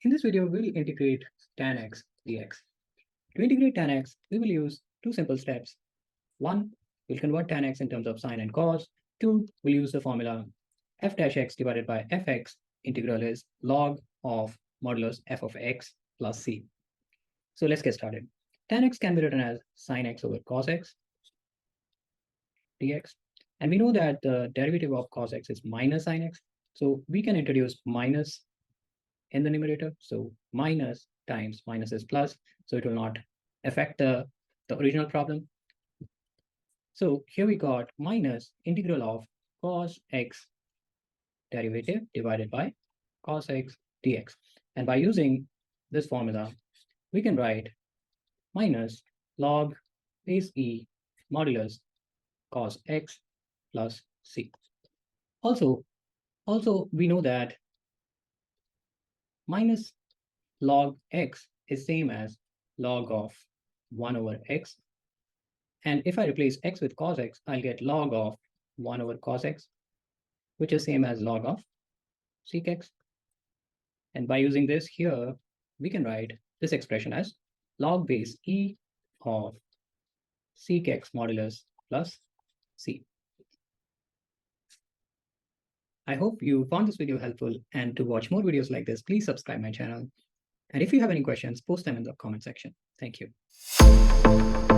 In this video, we'll integrate tan x dx. To integrate tan x, we will use two simple steps. One, we'll convert tan x in terms of sine and cos. Two, we'll use the formula f dash x divided by fx. Integral is log of modulus f of x plus c. So let's get started. Tan x can be written as sine x over cos x dx. And we know that the derivative of cos x is minus sine x. So we can introduce minus in the numerator. So minus times minus is plus. So it will not affect the original problem. So here we got minus integral of cos x derivative divided by cos x dx. And by using this formula, we can write minus log base e modulus cos x plus c. Also, we know that minus log x is same as log of 1 over x. And if I replace x with cos x, I'll get log of 1 over cos x, which is same as log of secx. And by using this here, we can write this expression as log base e of secx modulus plus c. I hope you found this video helpful, and to watch more videos like this, please subscribe my channel. And if you have any questions, post them in the comment section. Thank you.